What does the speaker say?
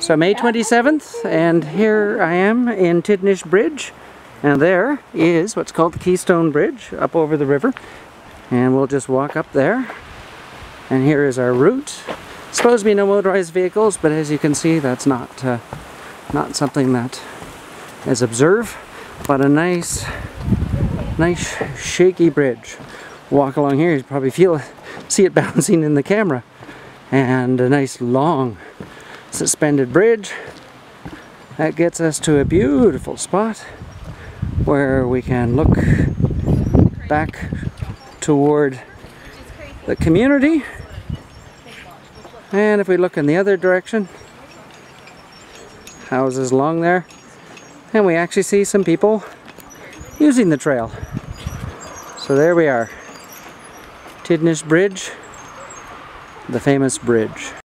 So May 27th, and here I am in Tidnish Bridge, and there is what's called the Keystone Bridge up over the river, and we'll just walk up there. And here is our route. Supposed to be no motorized vehicles, but as you can see, that's not something that is observed, but a nice shaky bridge. Walk along here, you probably see it bouncing in the camera, and a nice long suspended bridge that gets us to a beautiful spot where we can look back toward the community. And if we look in the other direction, houses along there, and we actually see some people using the trail. So there we are, Tidnish Bridge, the famous bridge.